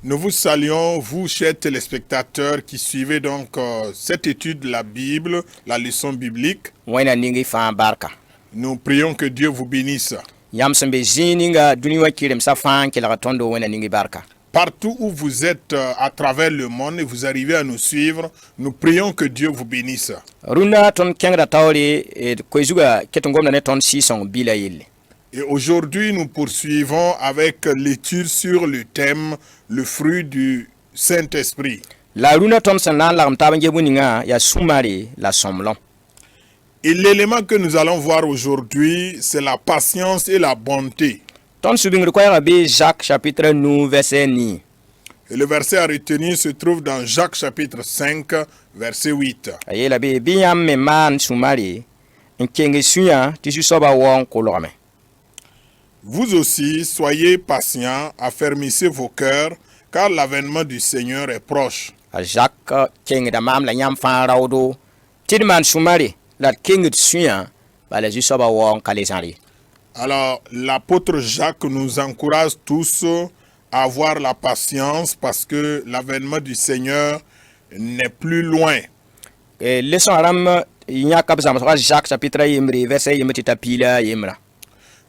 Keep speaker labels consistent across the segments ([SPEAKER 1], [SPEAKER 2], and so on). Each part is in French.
[SPEAKER 1] Nous vous saluons, vous, chers téléspectateurs, qui suivez donc cette étude de la Bible, la leçon biblique. Nous prions que Dieu vous bénisse. Partout où vous êtes à travers le monde et vous arrivez à nous suivre, nous prions que Dieu vous bénisse. Et aujourd'hui, nous poursuivons avec l'étude sur le thème « Le fruit du Saint-Esprit ». Et l'élément que nous allons voir aujourd'hui, c'est la patience et la bonté.
[SPEAKER 2] Jacques chapitre 9 verset 9.
[SPEAKER 1] Et le verset à retenir se trouve dans Jacques chapitre 5, verset 8. Vous aussi, soyez patients, affermissez vos cœurs, car l'avènement du Seigneur est proche. Alors, l'apôtre Jacques nous encourage tous à avoir la patience parce que l'avènement du Seigneur n'est plus loin.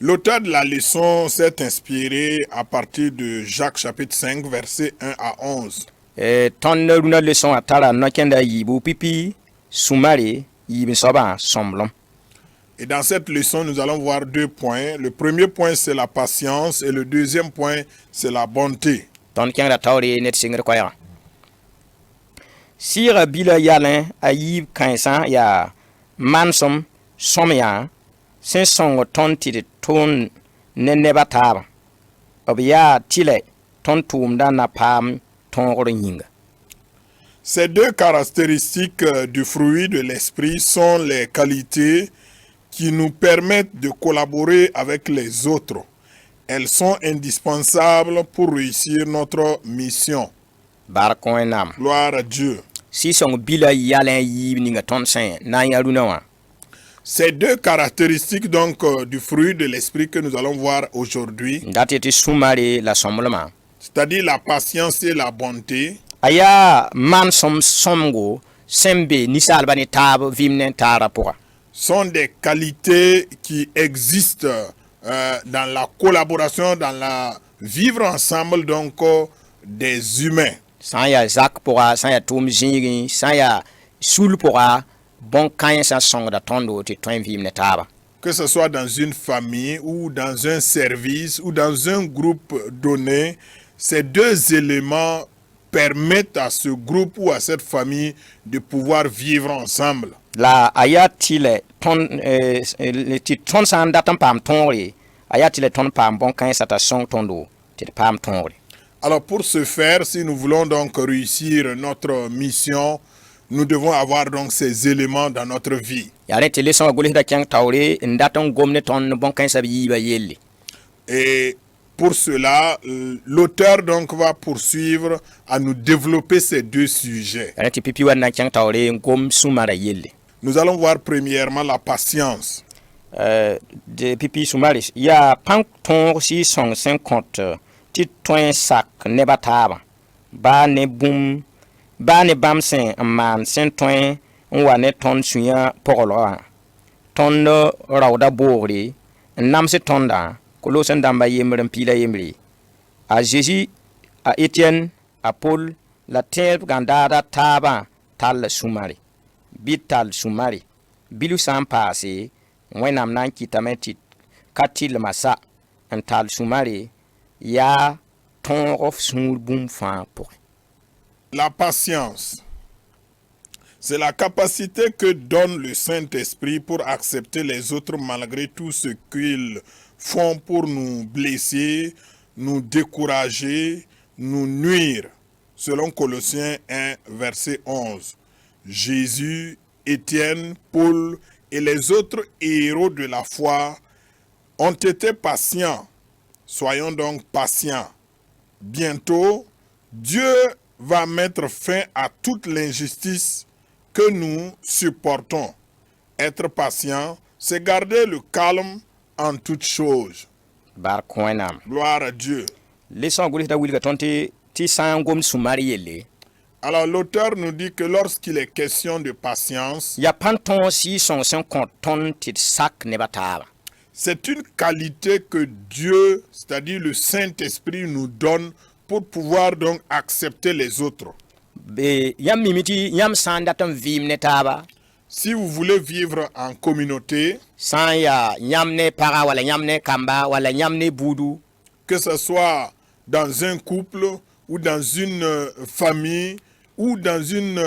[SPEAKER 1] L'auteur de la leçon s'est inspiré à partir de Jacques chapitre 5, versets 1 à 11. Et dans cette leçon, nous allons voir deux points. Le premier point, c'est la patience et le deuxième point, c'est la bonté.
[SPEAKER 2] Sira bila yalin ayib kansan ya mansom somya sen song ton ti ton ne neba tab obya tile ton tum da na pam ton yinga.
[SPEAKER 1] Ces deux caractéristiques du fruit de l'esprit sont les qualités qui nous permettent de collaborer avec les autres. Elles sont indispensables pour réussir notre mission. Gloire à Dieu. Ces deux caractéristiques donc du fruit de l'esprit que nous allons voir aujourd'hui, c'est-à-dire la patience et la bonté, sont des qualités qui existent dans la collaboration, dans la vivre ensemble donc des humains. Que ce soit dans une famille ou dans un service ou dans un groupe donné, ces deux éléments permettent à ce groupe ou à cette famille de pouvoir vivre ensemble.
[SPEAKER 2] La ayatile ton ton san datam pam tonri ayatile ton pam bon kan sata song tondo ti pam tonri.
[SPEAKER 1] Alors pour ce faire, si nous voulons donc réussir notre mission, nous devons avoir donc ces éléments dans notre vie. Et pour cela, l'auteur donc va poursuivre à nous développer ces deux sujets. Nous allons voir premièrement la patience.
[SPEAKER 2] De pipi sumaris ya pan ton si song 50 ti toin sak ne bataba ba ne boom ba ne bamsen man sen toin wa ne ton suya pogolo ton rawda bori nam se tonda kolosen damba yemren pila yemri a Jésus a Étienne a Paul la terre gandada taba tal sumari bital sumari bilu sam passé wenam nan kitameti katil masa antal sumari ya ton of smur boom fan pour.
[SPEAKER 1] La patience, c'est la capacité que donne le Saint-Esprit pour accepter les autres malgré tout ce qu'ils font pour nous blesser, nous décourager, nous nuire. Selon Colossiens 1, verset 11. Jésus, Étienne, Paul et les autres héros de la foi ont été patients. Soyons donc patients. Bientôt, Dieu va mettre fin à toute l'injustice que nous supportons. Être patient, c'est garder le calme en toutes choses.
[SPEAKER 2] bar koinam
[SPEAKER 1] Gloire à Dieu.
[SPEAKER 2] leçon guli ta wilga tonti ti sangom sumari yelle
[SPEAKER 1] Alors l'auteur nous dit que lorsqu'il est question de patience,
[SPEAKER 2] ya panton si son sen konton ti sak ne bataba
[SPEAKER 1] c'est une qualité que Dieu, c'est-à-dire le Saint-Esprit, nous donne pour pouvoir donc accepter les autres.
[SPEAKER 2] be yam mimiti yam sanda tan vim ne taba
[SPEAKER 1] Si vous voulez vivre en communauté,
[SPEAKER 2] san ya yam ne para wala yam ne kamba wala yam ne budu
[SPEAKER 1] que ce soit dans un couple ou dans une famille ou dans une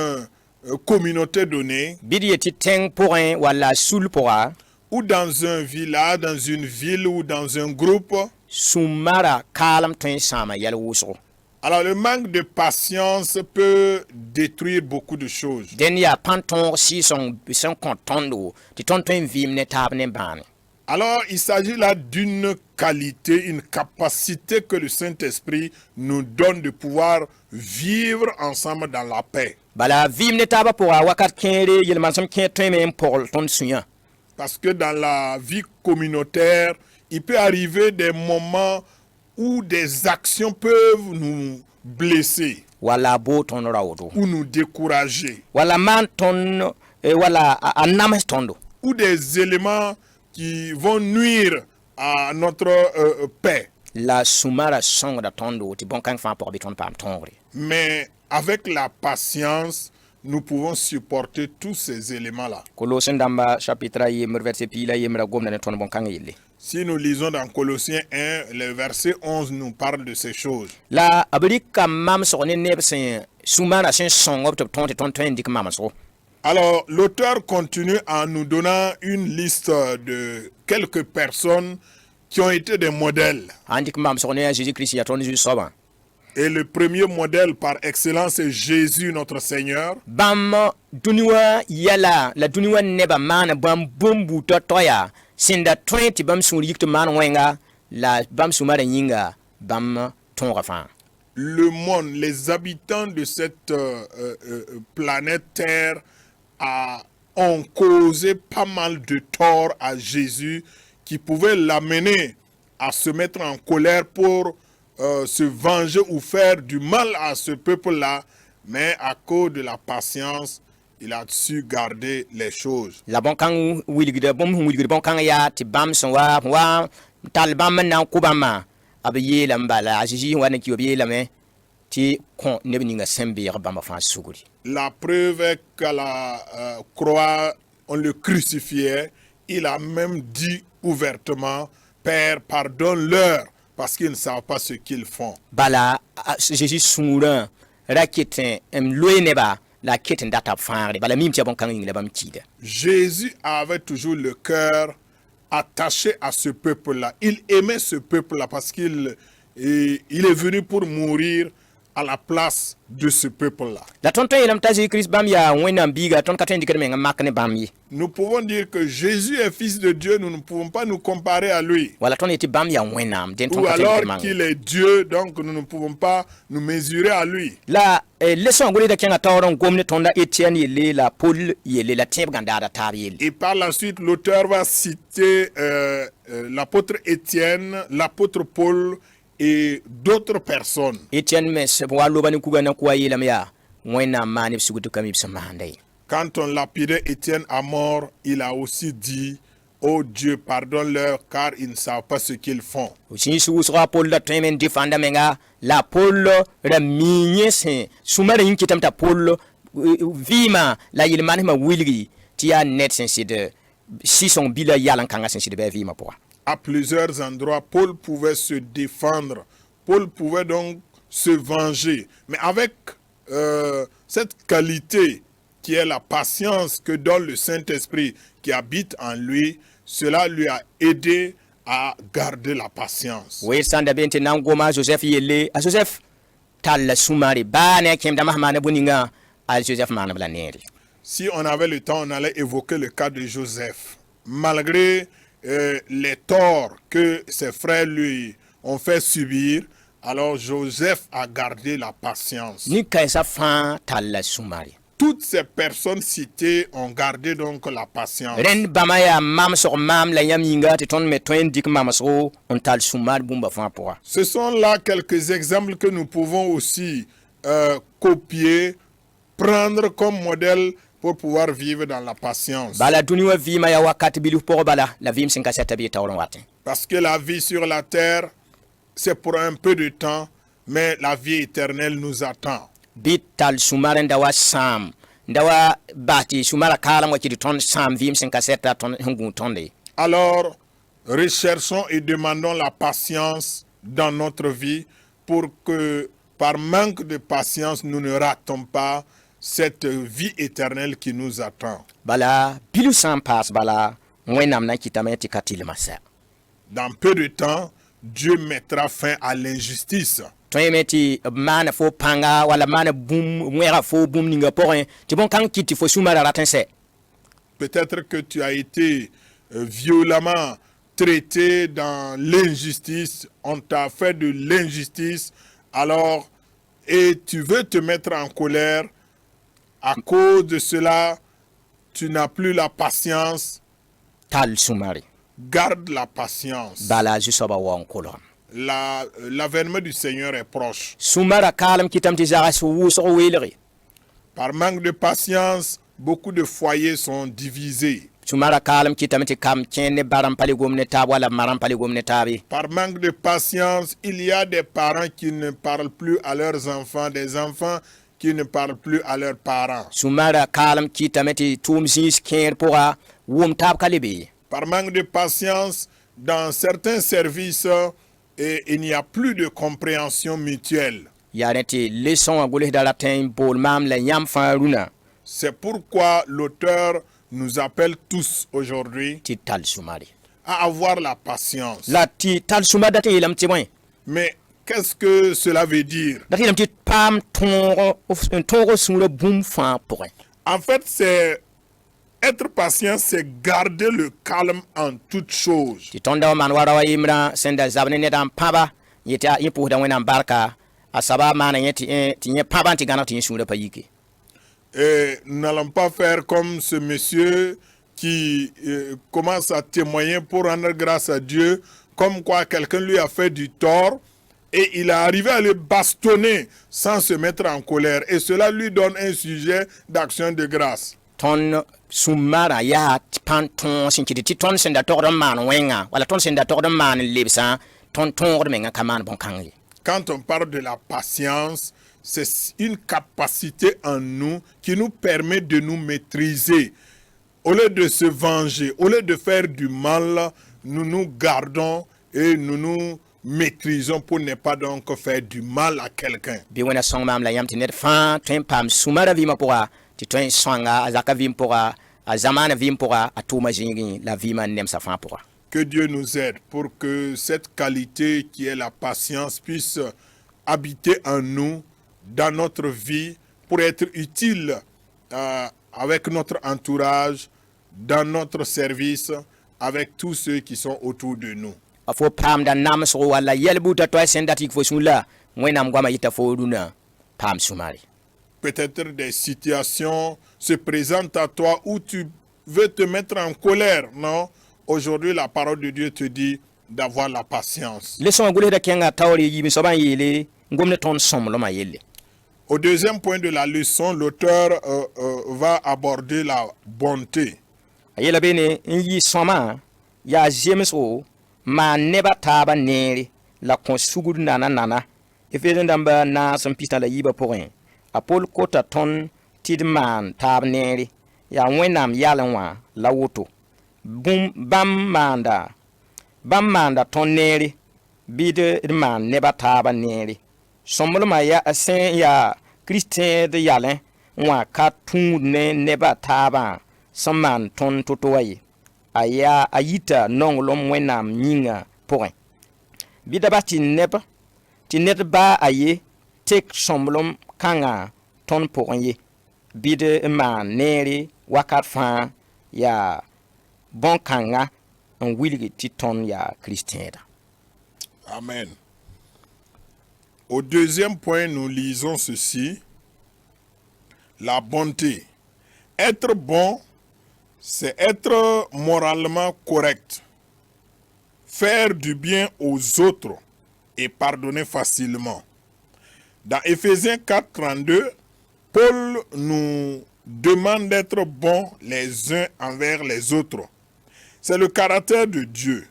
[SPEAKER 1] communauté donnée,
[SPEAKER 2] bidi yeti teng porin wala sul pora
[SPEAKER 1] ou dans un village, dans une ville ou dans un groupe,
[SPEAKER 2] sumara kalam tun sama yal wuso
[SPEAKER 1] alors le manque de patience peut détruire beaucoup de choses.
[SPEAKER 2] den ya panton si son sen konton do ti ton tun vim ne tab ne ban
[SPEAKER 1] Alors il s'agit là d'une qualité, une capacité que le Saint-Esprit nous donne de pouvoir vivre ensemble dans la paix.
[SPEAKER 2] bala vim ne taba pora wakat kere yel man som ken tun men pol ton suya
[SPEAKER 1] Parce que dans la vie communautaire, il peut arriver des moments où des actions peuvent nous blesser
[SPEAKER 2] wala bo ton rawdo
[SPEAKER 1] ou nous décourager,
[SPEAKER 2] wala man ton wala anam tondo
[SPEAKER 1] ou des éléments qui vont nuire à notre paix.
[SPEAKER 2] la sumara song da tondo ti bon kan fa por bi ton pam tongre
[SPEAKER 1] Mais avec la patience, nous pouvons supporter tous ces éléments-là.
[SPEAKER 2] Colossiens damba chapitre yemr verset pila yemra gomna ne ton bon kan yelle
[SPEAKER 1] Si nous lisons dans Colossiens 1, le verset 11 nous parle de ces choses.
[SPEAKER 2] la abrika mam so ne nebsen sumara sen song op ton ton dik mam so
[SPEAKER 1] Alors, l'auteur continue en nous donnant une liste de quelques personnes qui ont été des modèles.
[SPEAKER 2] andik mam so ne Jésus Christ ya ton Jésus soba
[SPEAKER 1] Et le premier modèle par excellence est Jésus notre Seigneur.
[SPEAKER 2] bam duniwa yala la duniwa neba mana bam bombu toya sinda 20 bam sun yikto man wenga la bam sumara yinga bam ton rafa
[SPEAKER 1] Le monde, les habitants de cette planète Terre ont causé pas mal de tort à Jésus qui pouvait l'amener à se mettre en colère pour se venger ou faire du mal à ce peuple-là. Mais à cause de la patience, il a su garder les choses.
[SPEAKER 2] la bon kan wilgida bom wilgida bon kan ya ti bam son wa tal bam na ku bama abiye lambala ajiji wana ki obiye lame ti kon ne bininga sembe bam fa suguri
[SPEAKER 1] La preuve est qu'à la croix, on le crucifiait. Il a même dit ouvertement, Père, pardonne-leur, parce qu'ils ne savent pas ce qu'ils font.
[SPEAKER 2] bala Jésus sura raketen loye neba la keten data faare bala mim ti bon kan yinga bam tida
[SPEAKER 1] Jésus avait toujours le cœur attaché à ce peuple-là. Il aimait ce peuple-là parce qu'il est venu pour mourir à la place de ce peuple-là.
[SPEAKER 2] la ton ton yelam ta Jésus Christ bam ya wena biga ton katen dikere men makne bam yi
[SPEAKER 1] Nous pouvons dire que Jésus est fils de Dieu, nous ne pouvons pas nous comparer à lui.
[SPEAKER 2] wala ton yeti bam ya wena den ton
[SPEAKER 1] Ou
[SPEAKER 2] katen
[SPEAKER 1] alors
[SPEAKER 2] dikere man
[SPEAKER 1] qu'il est Dieu, donc nous ne pouvons pas nous mesurer à lui.
[SPEAKER 2] la leçon gole da kenga tawron gomne tonda Etienne yele la Paul yele la teb ganda da tab yele
[SPEAKER 1] Et par la suite, l'auteur va citer l'apôtre Étienne, l'apôtre Paul et d'autres personnes.
[SPEAKER 2] Etienne me se walo bani kuga na kwa yele ya wena mani sugutu kamib samandai
[SPEAKER 1] Quand on lapidait Étienne à mort, il a aussi dit, oh Dieu, pardonne-leur car ils ne savent pas ce qu'ils font.
[SPEAKER 2] usin su usra Paul da temen defanda menga la Paul ra minye se sumara yinki tamta Paul vima la yele mani ma wilgi ti ya net sensi de si son bila yalan kanga sensi de vima pour
[SPEAKER 1] À plusieurs endroits, Paul pouvait se défendre. Paul pouvait donc se venger. Mais avec cette qualité qui est la patience que donne le Saint-Esprit qui habite en lui, cela lui a aidé à garder la patience.
[SPEAKER 2] we sanda bente nan goma Joseph yele a Joseph tal sumari ba ne kem da mahmana buninga a Joseph mana blaneri
[SPEAKER 1] Si on avait le temps, on allait évoquer le cas de Joseph. Malgré les torts que ses frères lui ont fait subir, alors Joseph a gardé la patience.
[SPEAKER 2] ni kaisa fa tal sumari
[SPEAKER 1] toutes ces personnes citées ont gardé donc la patience.
[SPEAKER 2] Ren bama ya mam so mam la yam yinga ti ton me toin dik mam so on tal sumar bumba fa pour.
[SPEAKER 1] Ce sont là quelques exemples que nous pouvons aussi copier, prendre comme modèle pour pouvoir vivre dans la patience.
[SPEAKER 2] Bala duniwa vima ya wakati bilu pour bala la vim sinka seta bi tawron watin.
[SPEAKER 1] Parce que la vie sur la terre, c'est pour un peu de temps, mais la vie éternelle nous attend.
[SPEAKER 2] Bit tal sumar ndawa sam ndawa bati sumara kala mo ci ton sam vim sinka seta ton hungu tonde.
[SPEAKER 1] Alors, recherchons et demandons la patience dans notre vie pour que, par manque de patience, nous ne ratons pas cette vie éternelle qui nous attend.
[SPEAKER 2] Bala bilu sam pass bala wenam na kitameti katil masa.
[SPEAKER 1] Dans peu de temps, Dieu mettra fin à l'injustice.
[SPEAKER 2] Toi meti mana fo panga wala mana boom mwera fo boom ninga porin ti bon kan kiti fo sumara ratense.
[SPEAKER 1] Peut-être que tu as été violemment traité dans l'injustice, on t'a fait de l'injustice, alors, et tu veux te mettre en colère, à cause de cela, tu n'as plus la patience.
[SPEAKER 2] Tal sumari.
[SPEAKER 1] Garde la patience.
[SPEAKER 2] Bala jusoba won kolon.
[SPEAKER 1] L'avènement du Seigneur est proche.
[SPEAKER 2] Sumara kalam kitam ti zara su wuso weleri.
[SPEAKER 1] Par manque de patience, beaucoup de foyers sont divisés.
[SPEAKER 2] Sumara kalam kitam ti kam tienne baram pali gomne tab wala maram pali gomne tabi.
[SPEAKER 1] Par manque de patience, il y a des parents qui ne parlent plus à leurs enfants, des enfants qui ne parlent plus à leurs parents.
[SPEAKER 2] Sumara kalam kitam ti tumsis ker pora wum tab kalibi.
[SPEAKER 1] Par manque de patience, dans certains services, il n'y a plus de compréhension mutuelle. C'est pourquoi l'auteur nous appelle tous aujourd'hui à avoir la patience. Mais qu'est-ce que cela veut dire? En fait, c'est être patient, c'est garder le calme en toutes choses. Et nous n'allons pas faire comme ce monsieur qui commence à témoigner pour rendre grâce à Dieu, comme quoi quelqu'un lui a fait du tort et il est arrivé à le bastonner sans se mettre en colère. Et cela lui donne un sujet d'action de grâce.
[SPEAKER 2] Ton sumara ya panton sinkiti ti ton senda tordon man wenga wala ton senda tordon man lebsa ton tordon menga kaman bon kangi.
[SPEAKER 1] Quand on parle de la patience, c'est une capacité en nous qui nous permet de nous maîtriser. Au lieu de se venger, au lieu de faire du mal, nous nous gardons et nous nous maîtrisons pour ne pas donc faire du mal à quelqu'un.
[SPEAKER 2] Bi wona song mam la yam ti net fa ten pam sumara vi ma pora ti toin swanga azaka vim pora azamana vim pora atuma jingi la vi man nem sa fa pora.
[SPEAKER 1] Que Dieu nous aide pour que cette qualité qui est la patience puisse habiter en nous, dans notre vie, pour être utile avec notre entourage, dans notre service, avec tous ceux qui sont autour de nous.
[SPEAKER 2] Afo pam da nam so wala yelbuta to sendatik fo sunla wenam gwama yita fo duna pam sumari.
[SPEAKER 1] Peut-être des situations se présentent à toi où tu veux te mettre en colère, non? Aujourd'hui, la parole de Dieu te dit d'avoir la patience. Au deuxième point de la leçon, l'auteur va aborder la bonté.
[SPEAKER 2] Apol kota ton tidman tab neri ya wenam yalanwa la woto bam manda ton neri bide man neba taba neri somolma ya asen ya christian de yalen wa katun ne neba taba saman ton totoyi aya ayita nonglom wenam nyinga point bida ba ti net ba aye tek somlom kanga ton poye bide man neri wakat fa ya bon kanga en wilgi ti ton ya christian.
[SPEAKER 1] Amen. Au deuxième point, nous lisons ceci. la bonté. Être bon, c'est être moralement correct. Faire du bien aux autres et pardonner facilement. Dans Éphésiens 4, 32, Paul nous demande d'être bons les uns envers les autres. C'est le caractère de Dieu.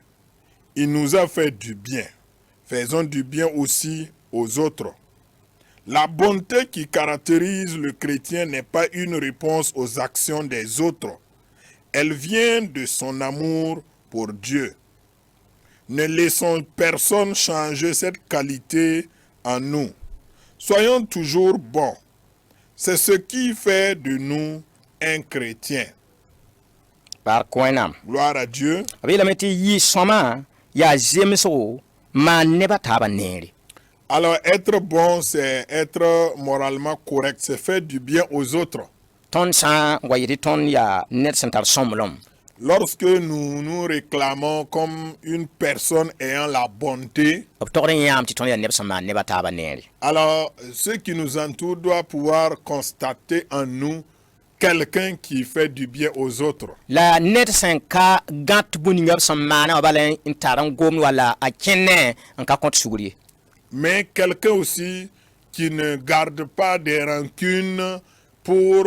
[SPEAKER 1] Il nous a fait du bien. Faisons du bien aussi aux autres. La bonté qui caractérise le chrétien n'est pas une réponse aux actions des autres. Elle vient de son amour pour Dieu. Ne laissons personne changer cette qualité en nous. Soyons toujours bons. C'est ce qui fait de nous un chrétien.
[SPEAKER 2] Par koinam.
[SPEAKER 1] Gloire à Dieu.
[SPEAKER 2] Abila meti yi soma ya zemso ma neba taba neri.
[SPEAKER 1] Alors, être bon, c'est être moralement correct. C'est faire du bien aux autres.
[SPEAKER 2] Ton sa wayiti ton ya net sentar somlom.
[SPEAKER 1] Lorsque nous nous réclamons comme une personne ayant la bonté,
[SPEAKER 2] Obtorin yam ti ton ya neb sama neba taba neri.
[SPEAKER 1] alors ceux qui nous entourent doivent pouvoir constater en nous quelqu'un qui fait du bien aux autres.
[SPEAKER 2] La net sen ka gat buningab samana obalen intaran gom wala a kenne en ka kont suguri.
[SPEAKER 1] Mais quelqu'un aussi qui ne garde pas des rancunes pour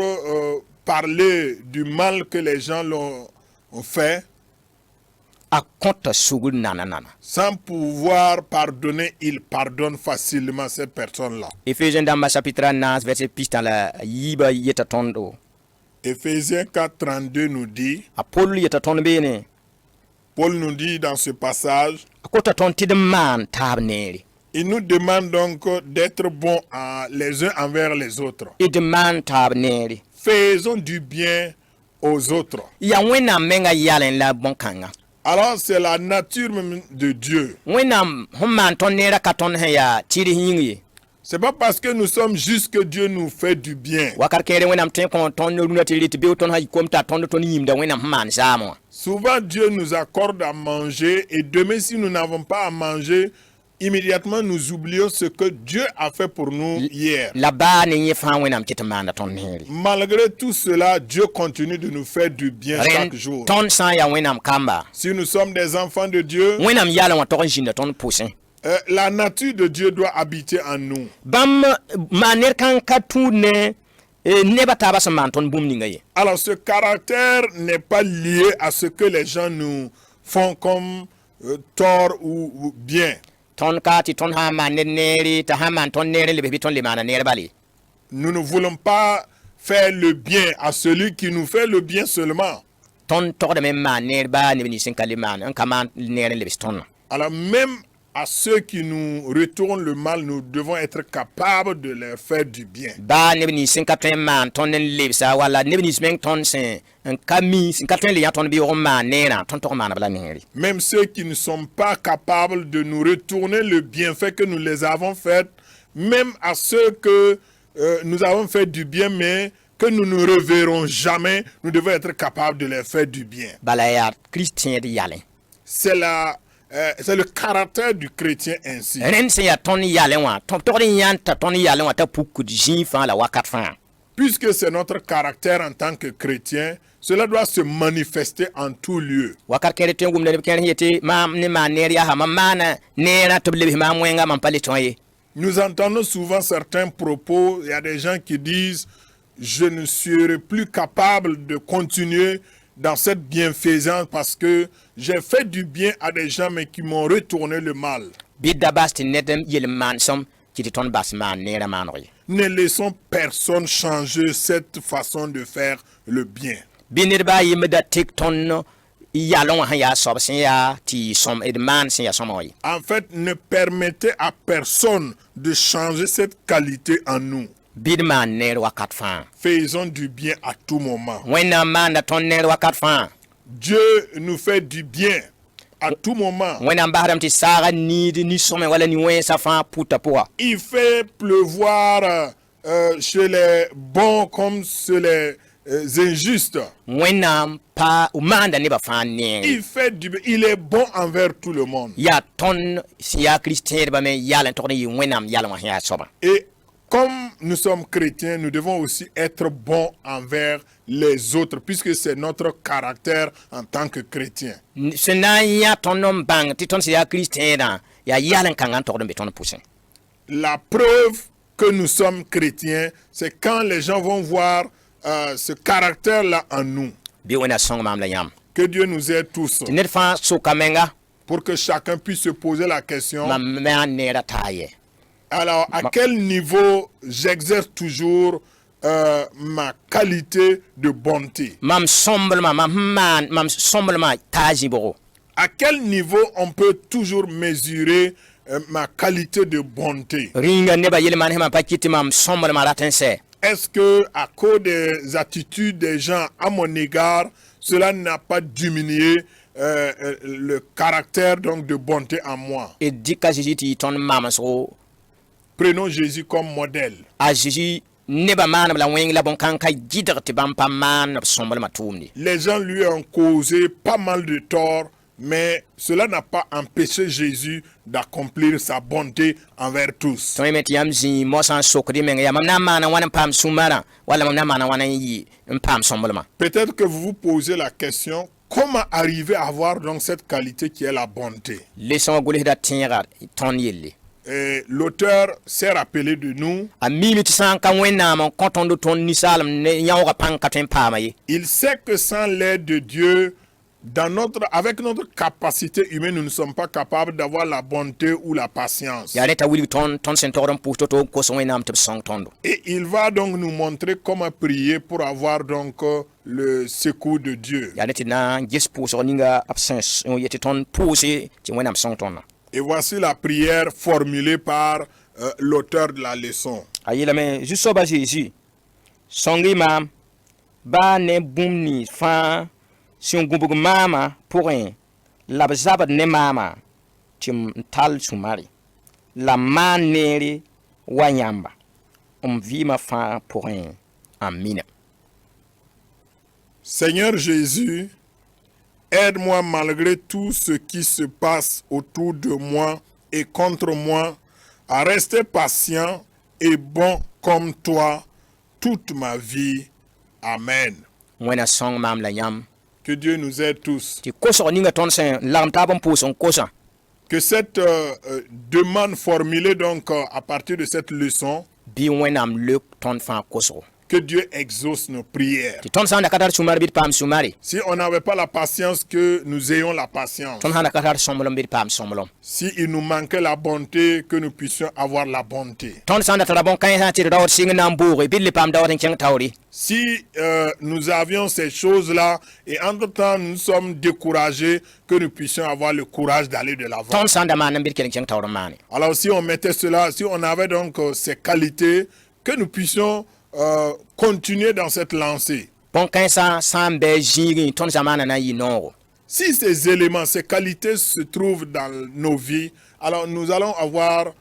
[SPEAKER 1] parler du mal que les gens l'ont fait,
[SPEAKER 2] A kont sugur nana.
[SPEAKER 1] sans pouvoir pardonner, il pardonne facilement ces personnes-là.
[SPEAKER 2] Ephésiens dans chapitre 9 verset pistan la yiba yeta tondo.
[SPEAKER 1] Éphésiens 4, 32 nous dit,
[SPEAKER 2] Paul yeta ton bene.
[SPEAKER 1] Paul nous dit dans ce passage,
[SPEAKER 2] Akota ton tidman tab neri.
[SPEAKER 1] il nous demande donc d'être bons les uns envers les autres.
[SPEAKER 2] Idman tab neri.
[SPEAKER 1] Faisons du bien aux autres.
[SPEAKER 2] Ya wena menga yalen la bonkanga.
[SPEAKER 1] Alors c'est la nature même de Dieu.
[SPEAKER 2] Wena humman ton nera katon ya tiri hingi.
[SPEAKER 1] C'est pas parce que nous sommes justes que Dieu nous fait du bien.
[SPEAKER 2] Wakar kere wena mten kon ton nuna tiri tibe ton hay komta ton ton yimda wena humman samo.
[SPEAKER 1] Souvent Dieu nous accorde à manger et demain si nous n'avons pas à manger, immédiatement nous oublions ce que Dieu a fait pour nous hier.
[SPEAKER 2] La ba ne yefan wena mtitmanda ton neri.
[SPEAKER 1] Malgré tout cela, Dieu continue de nous faire du bien chaque jour.
[SPEAKER 2] Ton san ya wena kamba.
[SPEAKER 1] Si nous sommes des enfants de Dieu,
[SPEAKER 2] Wena yala wa ton jinda ton poussin.
[SPEAKER 1] la nature de Dieu doit habiter en nous.
[SPEAKER 2] Bam maner kan katune neba taba saman ton bum ningaye.
[SPEAKER 1] Alors ce caractère n'est pas lié à ce que les gens nous font comme tort ou bien.
[SPEAKER 2] Ton kati ton ha maner neri ta ha man ton neri le bebi ton le mana neri bali.
[SPEAKER 1] Nous ne voulons pas faire le bien à celui qui nous fait le bien seulement.
[SPEAKER 2] Ton tor de même maner ba ne bini sin kaliman un kaman neri le beston.
[SPEAKER 1] Alors même à ceux qui nous retournent le mal, nous devons être capables de leur faire du bien.
[SPEAKER 2] Ba ne bini sin katwen man ton le sa wala ne bini sin ton sin un kami sin katwen le ton bi o manera ton tor mana bala neri.
[SPEAKER 1] Même ceux qui ne sont pas capables de nous retourner le bienfait que nous les avons fait, même à ceux que nous avons fait du bien, mais que nous ne reverrons jamais, nous devons être capables de leur faire du bien.
[SPEAKER 2] Bala ya Christien de yalen.
[SPEAKER 1] C'est le caractère du chrétien ainsi.
[SPEAKER 2] Ren se ya ton yalen wa ton tor yanta ton yalen wa ta puku jin fa la wakat fa.
[SPEAKER 1] Puisque c'est notre caractère en tant que chrétien, cela doit se manifester en tout lieu.
[SPEAKER 2] Wakar kere tengum ne ken yete ma ne maneri ya ma mana ne na toble ma mwenga man pale toye.
[SPEAKER 1] Nous entendons souvent certains propos, il y a des gens qui disent « Je ne serai plus capable de continuer dans cette bienfaisance parce que j'ai fait du bien à des gens mais qui m'ont retourné le mal. »
[SPEAKER 2] Bidda basti nedem yel man som kiti ton bas man ne ra manoye.
[SPEAKER 1] Ne laissons personne changer cette façon de faire le bien.
[SPEAKER 2] Binirba yimda tik ton yalon ha ya sob sin ya ti som edman sin ya somoy.
[SPEAKER 1] En fait, ne permettez à personne de changer cette qualité en nous.
[SPEAKER 2] Bidman ne wakat fa.
[SPEAKER 1] Faisons du bien à tout moment.
[SPEAKER 2] Wena man da ton ne wakat fa.
[SPEAKER 1] Dieu nous fait du bien à tout moment.
[SPEAKER 2] Wena mbahram ti sara ni some wala ni wen sa fa puta poa.
[SPEAKER 1] Il fait pleuvoir chez les bons comme chez les injustes.
[SPEAKER 2] Wena pa umanda ne ba fa ne.
[SPEAKER 1] Il fait du bien. Il est bon envers tout le monde.
[SPEAKER 2] Ya ton si ya Christien ba me yalan to ni wenam yalan wa ya soba.
[SPEAKER 1] Et comme nous sommes chrétiens, nous devons aussi être bons envers les autres, puisque c'est notre caractère en tant que chrétiens.
[SPEAKER 2] sẽn na n yã tõnd n bãng tɩ tõnd sẽn yaa kiristẽedã yaa yal n kãngã n togd n be tõnd pʋsẽ.
[SPEAKER 1] La preuve que nous sommes chrétiens, c'est quand les gens vont voir ce caractère-là en nous.
[SPEAKER 2] Bɩ wẽnna sõng maam la yãmb
[SPEAKER 1] Que Dieu nous aide tous,
[SPEAKER 2] tɩ ned fãa soka menga
[SPEAKER 1] pour que chacun puisse se poser la question.
[SPEAKER 2] mam me a neera taa yɛ.
[SPEAKER 1] Alors, à quel niveau j'exerce toujours ma qualité de bonté?
[SPEAKER 2] Mam sõmblmã mam sõmblmã taa zĩbgo.
[SPEAKER 1] À quel niveau on peut toujours mesurer ma qualité de bonté?
[SPEAKER 2] Rĩnga nebã yel-maan sẽn mam pa kɩt tɩ mam sõmblmã rat n sɛ.
[SPEAKER 1] Est-ce que à cause des attitudes des gens à mon égard, cela n'a pas diminué le caractère donc de bonté en moi?
[SPEAKER 2] D dɩka Zeezi tɩ y tõnd mamsgo
[SPEAKER 1] Prenons Jésus comme modèle.
[SPEAKER 2] a Zeezi nebã maaneb la wẽng la bõn-kãng ka gɩdg tɩ bãmb pa maan b sõmblmã tʋʋmde.
[SPEAKER 1] Les gens lui ont causé pas mal de tort, mais cela n'a pas empêché Jésus d'accomplir sa bonté envers tous.
[SPEAKER 2] tõe me tɩ yãmb zĩ mosã n sokd y meng yaa mam na n maan n wa n paam sũ-marã wala mam na n maan n wa n yɩ n paam sõmblmã.
[SPEAKER 1] Peut-être que vous vous posez la question, comment arriver à avoir donc cette qualité qui est la bonté?
[SPEAKER 2] Lesõ wã gʋlsda tẽega tõnd yelle.
[SPEAKER 1] Et l'auteur s'est rappelé de nous.
[SPEAKER 2] A miime tɩ sã n ka wẽnnaam n kõ tõnd tõnd ninsaalem ne yãooga pãng ka tõe n paama ye.
[SPEAKER 1] Il sait que sans l'aide de Dieu, avec notre capacité humaine, nous ne sommes pas capables d'avoir la bonté ou la patience.
[SPEAKER 2] yaa rẽta wilg tõnd sẽn togd n pʋʋs to-to n kos wẽnnaam tɩ b sõng tõndo.
[SPEAKER 1] Et il va donc nous montrer comment prier pour avoir donc le secours de Dieu.
[SPEAKER 2] yaa ne tɩ na n ges pʋʋsg ninga b sẽn yetɩ tõnd pʋʋse tɩ wẽnnaam sõng tõndã.
[SPEAKER 1] Et voici la prière formulée par l'auteur de la leçon.
[SPEAKER 2] A yeelame zu-soabã Zeezi sõng-y maam baa ne bũmb nins fãa sẽn gũbg maamã pʋgẽ la b zabd ne maamã tɩ m tall sũ-mare la m maan neere wa yãmba m vɩɩmã fãa pʋgẽ. Amina.
[SPEAKER 1] Seigneur Jésus, aide-moi malgré tout ce qui se passe autour de moi et contre moi à rester patient et bon comme toi toute ma vie. Amen.
[SPEAKER 2] Wẽnna sõng maam la yãmb
[SPEAKER 1] Que Dieu nous aide tous.
[SPEAKER 2] tɩ kosg ninga tõnd sẽn lagem taab n pʋʋs n kosã.
[SPEAKER 1] Que cette demande formulée donc à partir de cette leçon,
[SPEAKER 2] Bɩ wẽnnaam leok tõnd fãa kosgo.
[SPEAKER 1] que Dieu exauce nos prières.
[SPEAKER 2] Tɩ tõnd sã n da ka tar sũ-mar bɩ d paam sũ-mare.
[SPEAKER 1] Si on n'avait pas la patience, que nous ayons la patience.
[SPEAKER 2] tõnd sã n da ka tar sõmblem bɩ d paam sõmblem.
[SPEAKER 1] Si il nous manquait la bonté, que nous puissions avoir la bonté.
[SPEAKER 2] tõnd sã n da tara bõn-kãensã tɩ d raood sɩng na n booge bɩ d le paam daood n kẽng taoore.
[SPEAKER 1] Si nous avions ces choses-là et entre-temps nous sommes découragés, que nous puissions avoir le courage d'aller de l'avant.
[SPEAKER 2] tõnd sã n da maan n bɩ d kell n kẽng taoor n maane.
[SPEAKER 1] Alors si on mettait cela, si on avait donc ces qualités, que nous puissions continuer dans cette lancée.
[SPEAKER 2] bõn-kãensã sã n bɩ zĩigẽ tõnd zamaana na n yɩ noogo.
[SPEAKER 1] Si ces éléments, ces qualités se trouvent dans nos vies, alors nous allons avoir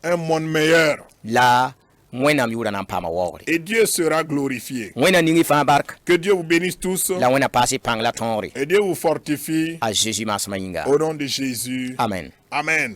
[SPEAKER 1] un monde meilleur.
[SPEAKER 2] La wẽnnaam yʋʋra na n paama waoogre.
[SPEAKER 1] Et Dieu sera glorifié.
[SPEAKER 2] wẽnna ning y fãa bark
[SPEAKER 1] Que Dieu vous bénisse tous.
[SPEAKER 2] la wẽnna paas y pãng la tõore
[SPEAKER 1] Et Dieu vous fortifie.
[SPEAKER 2] a Zeezi maasmã yĩnga.
[SPEAKER 1] Au nom de Jésus.
[SPEAKER 2] Amen.
[SPEAKER 1] Amen.